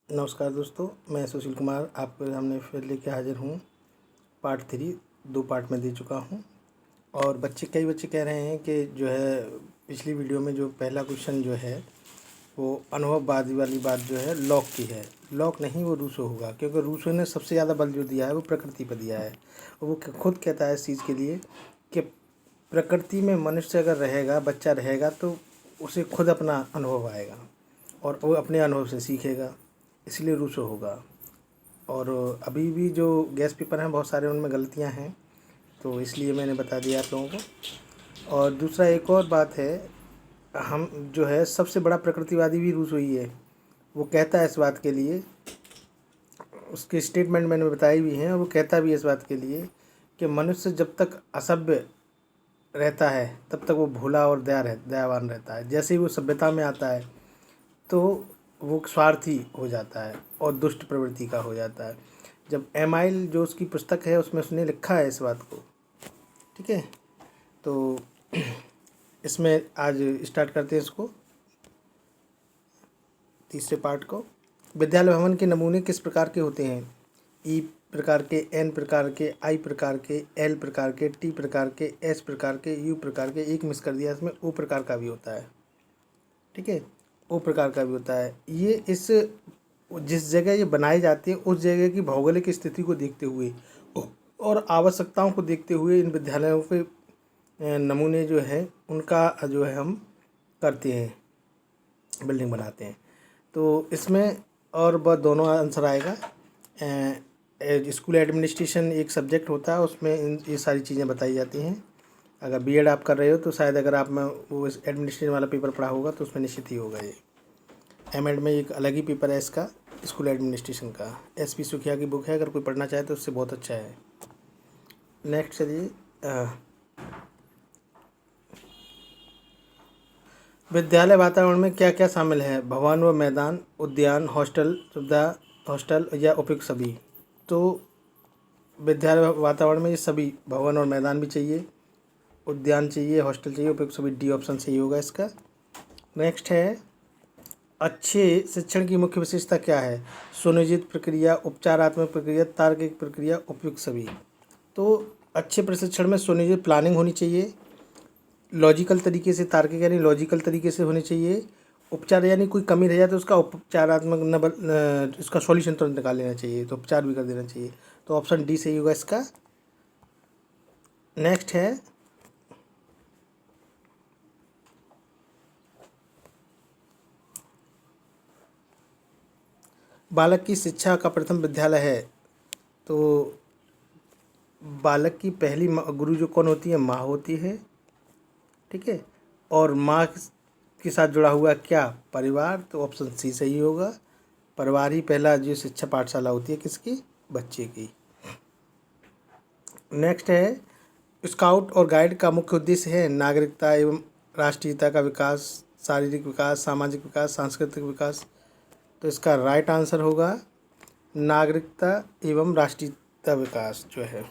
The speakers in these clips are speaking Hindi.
नमस्कार दोस्तों, मैं सुशील कुमार आपके सामने फिर लेके हाजिर हूँ। पार्ट 3 2 पार्ट में दे चुका हूँ। और कई बच्चे कह रहे हैं कि जो है पिछली वीडियो में जो पहला क्वेश्चन जो है वो अनुभववादी वाली बात जो है लॉक की है। लॉक नहीं, वो रूसो होगा, क्योंकि रूसो ने सबसे ज़्यादा बल जो दिया है वो प्रकृति पर दिया है। और वो खुद कहता है इस चीज़ के लिए कि प्रकृति में मनुष्य अगर रहेगा, बच्चा रहेगा, तो उसे खुद अपना अनुभव आएगा और वो अपने अनुभव से सीखेगा, इसलिए रूसो होगा। और अभी भी जो गैस पेपर हैं बहुत सारे उनमें गलतियां हैं, तो इसलिए मैंने बता दिया आप लोगों को। और दूसरा एक और बात है, हम जो है सबसे बड़ा प्रकृतिवादी भी रूसो ही है। वो कहता है इस बात के लिए, उसके स्टेटमेंट मैंने बताई भी हैं, और वो कहता भी है इस बात के लिए कि मनुष्य जब तक असभ्य रहता है तब तक वो भोला और दयावान रहता है। जैसे ही वो सभ्यता में आता है तो वो स्वार्थी हो जाता है और दुष्ट प्रवृत्ति का हो जाता है। जब एमाइल जो उसकी पुस्तक है उसमें उसने लिखा है इस बात को, ठीक है। तो इसमें आज स्टार्ट करते हैं इसको, तीसरे पार्ट को। विद्यालय भवन के नमूने किस प्रकार के होते हैं? ई प्रकार के, एन प्रकार के, आई प्रकार के, एल प्रकार के, टी प्रकार के, एस प्रकार के, यू प्रकार के। एक मिस कर दिया, इसमें ओ प्रकार का भी होता है, ठीक है। ओ प्रकार का भी होता है। ये इस जिस जगह ये बनाई जाती है उस जगह की भौगोलिक स्थिति को देखते हुए और आवश्यकताओं को देखते हुए इन विद्यालयों के नमूने जो हैं उनका जो है हम करते हैं, बिल्डिंग बनाते हैं। तो इसमें और बहुत दोनों आंसर आएगा। स्कूल एडमिनिस्ट्रेशन एक सब्जेक्ट होता है, उसमें ये सारी चीज़ें बताई जाती हैं। अगर बीएड आप कर रहे हो तो शायद अगर आप में वो एडमिनिस्ट्रेशन वाला पेपर पढ़ा होगा तो उसमें निश्चित ही होगा। ये एमएड में एक अलग ही पेपर है इसका, स्कूल एडमिनिस्ट्रेशन का। एसपी सुखिया की बुक है, अगर कोई पढ़ना चाहे तो उससे बहुत अच्छा है। नेक्स्ट चलिए, विद्यालय वातावरण में क्या क्या शामिल है? भवन व मैदान, उद्यान, हॉस्टल सुविधा, हॉस्टल या उपयुक्त सभी। तो विद्यालय वातावरण में ये सभी, भवन और मैदान भी चाहिए, उद्यान चाहिए, हॉस्टल चाहिए, उपयुक्त सभी। डी ऑप्शन सही होगा इसका। नेक्स्ट है, अच्छे शिक्षण की मुख्य विशेषता क्या है? सुनियोजित प्रक्रिया, उपचारात्मक प्रक्रिया, तार्किक प्रक्रिया, उपयुक्त सभी। तो अच्छे प्रशिक्षण में सुनियोजित प्लानिंग होनी चाहिए, लॉजिकल तरीके से, तार्किक यानी लॉजिकल तरीके से होने चाहिए। उपचार यानी कोई कमी रह जाए तो उसका उपचारात्मक इसका सॉल्यूशन तुरंत निकाल लेना चाहिए, तो उपचार भी कर देना चाहिए। तो ऑप्शन डी सही होगा इसका। नेक्स्ट है, बालक की शिक्षा का प्रथम विद्यालय है। तो बालक की पहली गुरु जो कौन होती है? माँ होती है, ठीक है। और माँ के साथ जुड़ा हुआ क्या? परिवार। तो ऑप्शन सी सही होगा। परिवार ही पहला जो शिक्षा पाठशाला होती है किसकी? बच्चे की। नेक्स्ट है, स्काउट और गाइड का मुख्य उद्देश्य है नागरिकता एवं राष्ट्रीयता का विकास, शारीरिक विकास, सामाजिक विकास, सांस्कृतिक विकास। तो इसका राइट आंसर होगा नागरिकता एवं राष्ट्रीयता विकास जो है,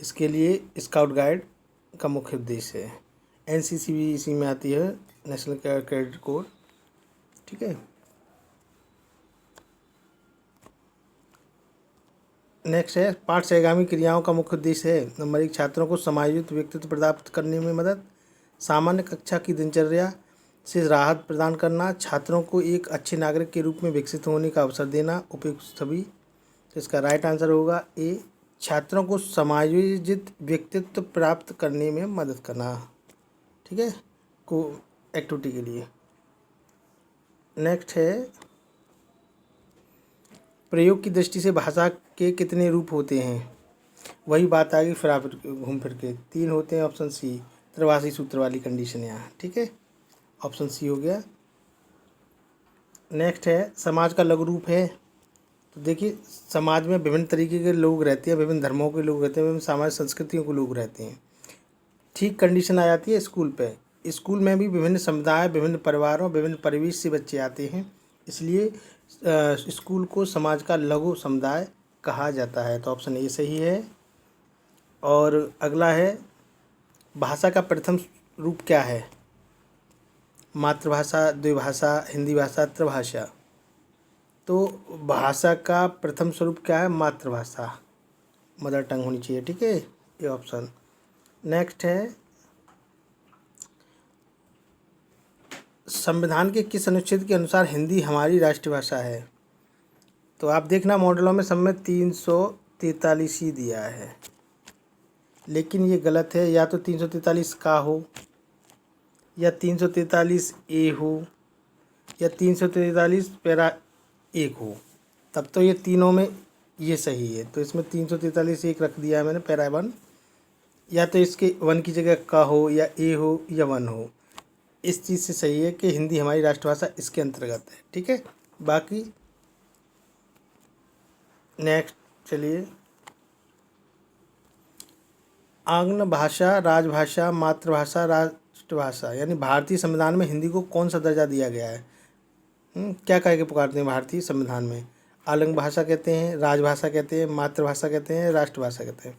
इसके लिए स्काउट गाइड का मुख्य उद्देश्य है। एनसीसी भी इसी में आती है, नेशनल कैडेट कोर, ठीक है। नेक्स्ट है, पाठ से आगामी क्रियाओं का मुख्य उद्देश्य है। नंबर 1, छात्रों को समायोजित व्यक्तित्व प्राप्त करने में मदद, सामान्य कक्षा की दिनचर्या से राहत प्रदान करना, छात्रों को एक अच्छे नागरिक के रूप में विकसित होने का अवसर देना, उपयुक्त सभी। तो इसका राइट आंसर होगा ए, छात्रों को समायोजित व्यक्तित्व प्राप्त करने में मदद करना, ठीक है, को एक्टिविटी के लिए। नेक्स्ट है, प्रयोग की दृष्टि से भाषा के कितने रूप होते हैं? वही बात आ गई फिर आप घूम फिर के, 3 होते हैं। ऑप्शन सी, त्रिभाषी सूत्र वाली कंडीशन यहाँ, ठीक है, ऑप्शन सी हो गया। नेक्स्ट है, समाज का लघु रूप है। तो देखिए, समाज में विभिन्न तरीके के लोग रहते हैं, विभिन्न धर्मों के लोग रहते हैं, विभिन्न सामाजिक संस्कृतियों के लोग रहते हैं। ठीक कंडीशन आ जाती है स्कूल पे। स्कूल में भी विभिन्न समुदाय, विभिन्न परिवारों, विभिन्न परिवेश से बच्चे आते हैं, इसलिए स्कूल को समाज का लघु समुदाय कहा जाता है। तो ऑप्शन ए सही है। और अगला है, भाषा का प्रथम रूप क्या है? मातृभाषा, द्विभाषा, हिंदी भाषा, त्रिभाषा। तो भाषा का प्रथम स्वरूप क्या है? मातृभाषा, मदर टंग होनी चाहिए, ठीक है, ये ऑप्शन। नेक्स्ट है, संविधान के किस अनुच्छेद के अनुसार हिंदी हमारी राष्ट्रभाषा है? तो आप देखना मॉडलों में सब में 343 ही दिया है, लेकिन ये गलत है। या तो 343 का हो, या 343 ए हो, या 343 पैरा एक हो, तब तो ये तीनों में ये सही है। तो इसमें 343 एक रख दिया है मैंने, पैरा वन। या तो इसके वन की जगह का हो, या ए हो, या वन हो। इस चीज़ से सही है कि हिंदी हमारी राष्ट्रभाषा इसके अंतर्गत है, ठीक है। बाकी नेक्स्ट चलिए, आंग्ल भाषा, राजभाषा, मातृभाषा, राष्ट्रभाषा, यानी भारतीय संविधान में हिंदी को कौन सा दर्जा दिया गया है? क्या कह के पुकारते हैं भारतीय संविधान में? आलंग भाषा कहते हैं, राजभाषा कहते हैं, मातृभाषा कहते हैं, राष्ट्रभाषा कहते हैं।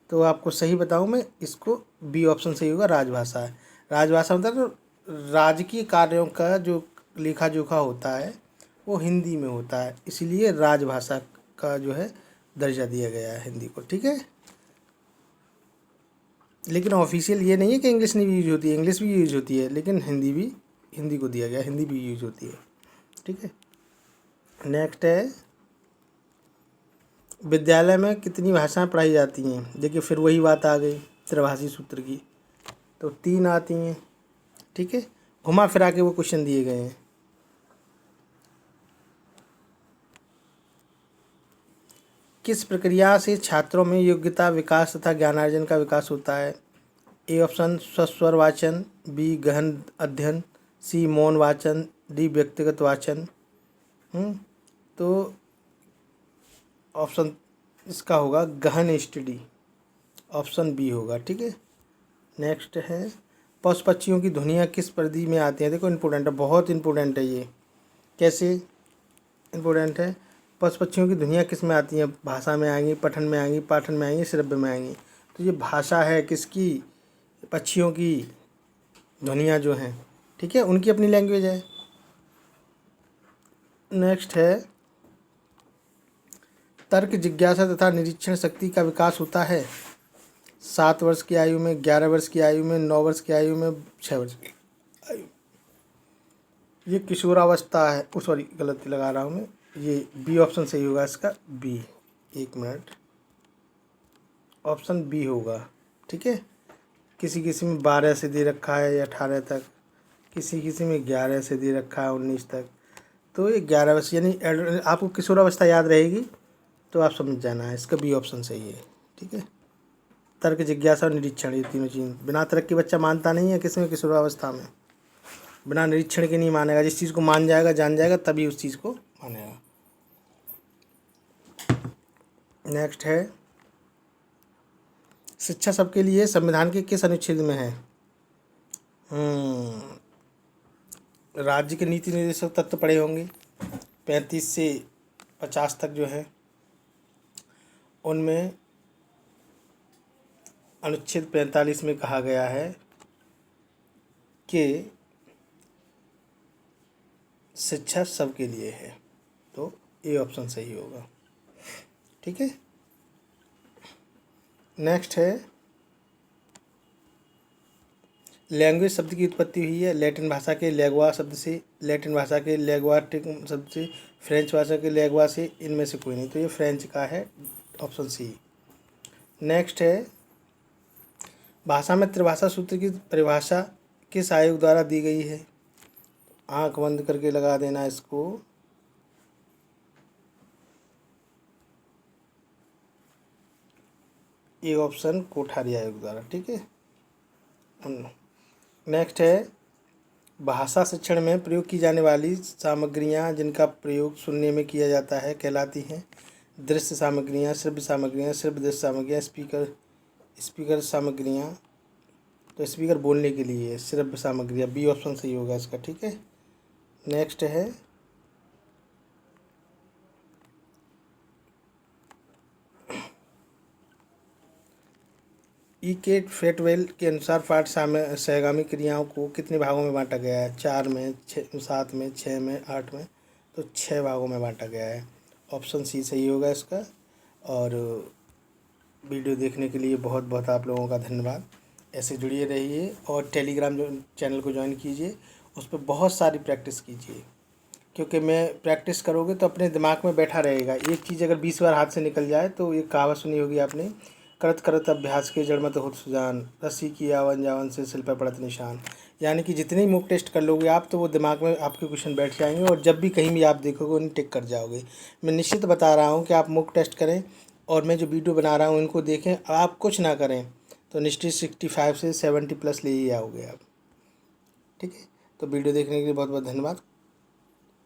तो आपको सही बताऊं मैं, इसको बी ऑप्शन सही होगा, राजभाषा है। राजभाषा मतलब राजकीय कार्यों का जो लेखा जोखा होता है वो हिंदी में होता है, इसलिए राजभाषा का जो है दर्जा दिया गया है हिंदी को, ठीक है। लेकिन ऑफिशियल ये नहीं है कि इंग्लिश नहीं भी यूज होती है, इंग्लिश भी यूज होती है, लेकिन हिंदी को दिया गया, हिंदी भी यूज होती है, ठीक है। नेक्स्ट है, विद्यालय में कितनी भाषाएं पढ़ाई जाती हैं? देखिए फिर वही बात आ गई त्रिभाषी सूत्र की, तो 3 आती हैं, ठीक है। घुमा फिरा के वो क्वेश्चन दिए गए हैं। किस प्रक्रिया से छात्रों में योग्यता विकास तथा ज्ञानार्जन का विकास होता है? ए ऑप्शन सस्वर वाचन, बी गहन अध्ययन, सी मौन वाचन, डी व्यक्तिगत वाचन। तो ऑप्शन इसका होगा गहन स्टडी, ऑप्शन बी होगा, ठीक है। नेक्स्ट है, पशु पक्षियों की ध्वनियाँ किस परिधि में आती हैं? देखो इम्पोर्टेंट है, बहुत इम्पोर्टेंट है ये। कैसे इम्पोर्टेंट है? पशु पक्षियों की ध्वनियाँ किस में आती हैं? भाषा में आएंगी, पठन में आएंगी, पाठन में आएंगी, श्रव्य में आएंगी। तो ये भाषा है किसकी? पक्षियों की ध्वनियाँ जो हैं, ठीक है, उनकी अपनी लैंग्वेज है। नेक्स्ट है, तर्क जिज्ञासा तथा निरीक्षण शक्ति का विकास होता है 7 वर्ष की आयु में, 11 वर्ष की आयु में, 9 वर्ष की आयु में, 6 वर्ष की आयु। ये किशोरावस्था है, सॉरी गलती लगा रहा हूँ मैं, ये बी ऑप्शन सही होगा इसका, बी। एक मिनट, ऑप्शन बी होगा, ठीक है। किसी किसी में 12 से दे रखा है या 18 तक, किसी किसी में 11 से दे रखा है 19 तक। तो ये 11 वर्ष यानी आपको किशोरावस्था याद रहेगी तो आप समझ जाना है, इसका बी ऑप्शन सही है, ठीक है। तर्क जिज्ञासा और निरीक्षण, ये तीनों चीज़। बिना तर्क के बच्चा मानता नहीं है किसी में किशोरावस्था में, बिना निरीक्षण के नहीं मानेगा। जिस चीज़ को मान जाएगा, जान जाएगा, तभी उस चीज़ को मानेगा। नेक्स्ट है, शिक्षा सबके लिए संविधान के किस अनुच्छेद में है? राज्य के नीति निर्देशक तत्व पढ़े होंगे, 35 से 50 तक जो है, उनमें अनुच्छेद 45 में कहा गया है कि शिक्षा सबके लिए है, तो ए ऑप्शन सही होगा, ठीक है। नेक्स्ट है, लैंग्वेज शब्द की उत्पत्ति हुई है लैटिन भाषा के लैग्वा शब्द से, लैटिन भाषा के लैग्वाटिक शब्द से, फ्रेंच भाषा के लैग्वा से, इनमें से कोई नहीं, तो ये फ्रेंच का है, ऑप्शन सी। नेक्स्ट है, भाषा में त्रिभाषा सूत्र की परिभाषा किस आयोग द्वारा दी गई है? आंख बंद करके लगा देना इसको। ये ऑप्शन कोठारी आयोग द्वारा, ठीक है। नेक्स्ट है, भाषा शिक्षण में प्रयोग की जाने वाली सामग्रियां जिनका प्रयोग सुनने में किया जाता है कहलाती हैं दृश्य सामग्रियां, श्रव्य दृश्य सामग्रियां, स्पीकर सामग्रियां। तो स्पीकर बोलने के लिए श्रव्य सामग्रियां, बी ऑप्शन सही होगा इसका, ठीक है। नेक्स्ट है, ई के फेटवेल के अनुसार पाठ सहगामी क्रियाओं को कितने भागों में बांटा गया है? 4 में, 6, 7 में, 6 में, 8 में, तो 6 भागों में बांटा गया है। ऑप्शन सी सही होगा इसका। और वीडियो देखने के लिए बहुत बहुत आप लोगों का धन्यवाद। ऐसे जुड़िए रहिए और टेलीग्राम जो चैनल को ज्वाइन कीजिए, उस पर बहुत सारी प्रैक्टिस कीजिए, क्योंकि मैं प्रैक्टिस करोगे तो अपने दिमाग में बैठा रहेगा। एक चीज़ अगर 20 बार हाथ से निकल जाए तो एक कहावत सुनी होगी आपने, करत करत अभ्यास के जड़ मत होत सुजान, रस्सी की आवन जावन से सिल पर पड़त निशान। यानी कि जितने ही मॉक टेस्ट कर लोगे आप तो वो दिमाग में आपके क्वेश्चन बैठ जाएंगे और जब भी कहीं भी आप देखोगे उन्हें टिक कर जाओगे। मैं निश्चित बता रहा हूँ कि आप मॉक टेस्ट करें और मैं जो वीडियो बना रहा हूँ इनको देखें, आप कुछ ना करें तो निश्चित 65 से 70+ ले ही आओगे आप। ठीक है, तो वीडियो देखने के लिए बहुत बहुत धन्यवाद।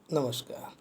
नमस्कार।